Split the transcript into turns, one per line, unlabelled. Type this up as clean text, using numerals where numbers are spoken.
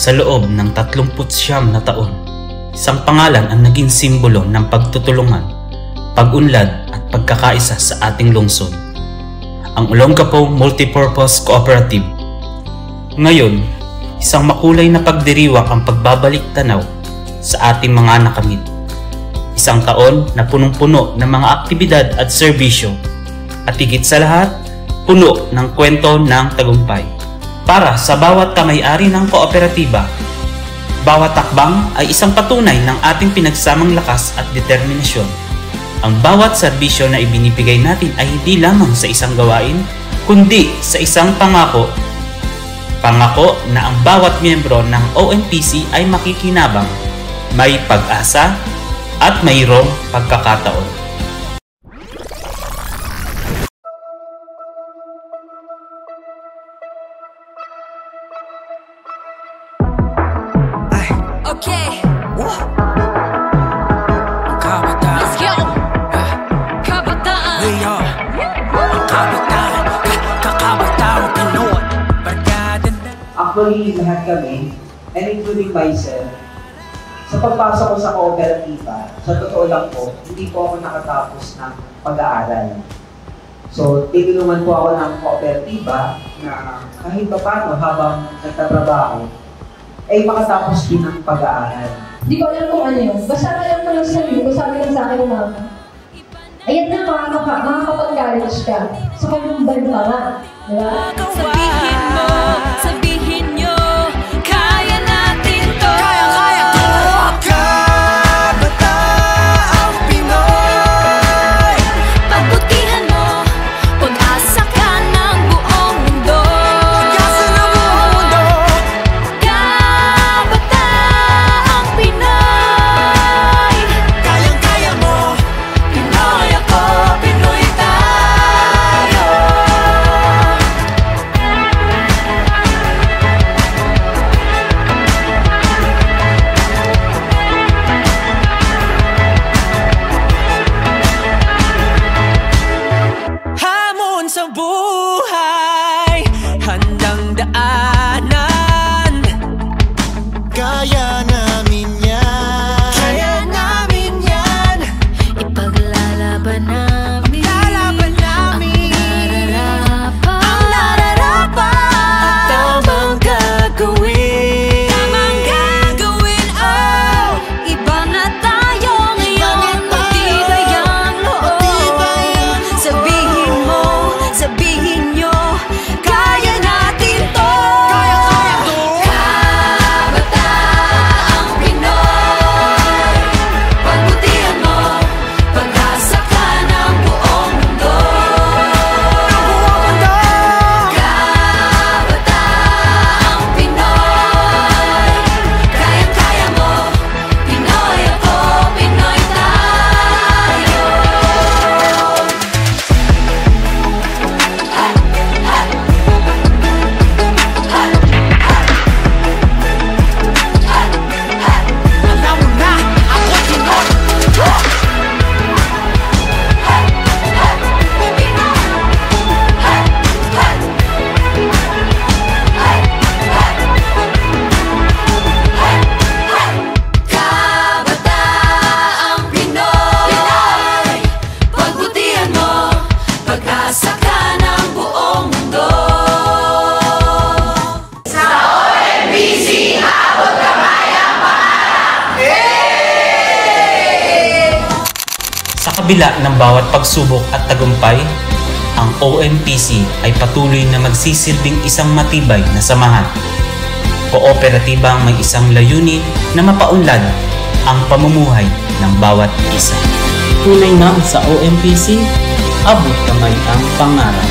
Sa loob ng 39 na taon, isang pangalan ang naging simbolo ng pagtutulungan, pag-unlad at pagkakaisa sa ating lungsod. Ang Olongapo Multipurpose Cooperative. Ngayon, isang makulay na pagdiriwang ang pagbabalik tanaw sa ating mga nakamit. Isang taon na punong-puno ng mga aktibidad at serbisyo at higit sa lahat, puno ng kwento ng tagumpay. Para sa bawat kamay-ari ng kooperatiba, bawat takbang ay isang patunay ng ating pinagsamang lakas at determinasyon. Ang bawat serbisyo na ibinibigay natin ay hindi lamang sa isang gawain, kundi sa isang pangako. Pangako na ang bawat miyembro ng OMPC ay makikinabang, may pag-asa, at mayroong pagkakataon.
Okay. Kabataan. Let's go. Kabataan. We are Kabataan. Kakabataan Pinoy.
Actually, lahat kami, and including myself, sa pagpasok ko sa kooperatiba, sa totoo lang po, hindi po ako nakatapos ng pag-aaral. So, tinulungan po ako ng kooperatiba na kahit pa paano habang nagtatrabaho, ay makatapos din ng pag-aaral.
Di ko alam kung ano yun. Basta alam ko lang sa iyo, sabi lang sa akin ng mama. Ayan na, makakapag-college ka. So, kung bal pa nga. Diba?
Sabihin mo, sabihin nyo, kaya natin to. Kaya to. Kabataang Pinoy. Pagbutihan mo, pag-asa ka ng buong mundo. Pag-asa ng buong mundo. Kabataang Pinoy. Kayang-kaya mo, Pinoy ako, Pinoy tayo. Hamon sa buhay, handang daanan.
Kaya namin yan.
Kaya namin yan. Ipaglalaban namin. Lalaban namin. Ang nararapat. At tamang gagawin. Tamang gagawin, oh. Iba na tayo ngayon. Matibay ang loob. Sabihin mo, sabihin nyo, kaya natin to. Kaya to. Kabataang Pinoy. Pagbutihan mo, pag-asa ka ng buong mundo. Kabataang Pinoy. Kayang-kaya mo, Pinoy ako, Pinoy tayo. Alam mo na, ako Pinoy. Kabataang Pinoy. Pagbutihan mo, pag-asa ka ng buong mundo.
Sa kabila ng bawat pagsubok at tagumpay, ang OMPC ay patuloy na magsisilbing isang matibay na samahan. Kooperatibang may isang layunin na mapaunlad ang pamumuhay ng bawat isa. Tunay na sa OMPC, abot kamay ang pangarap.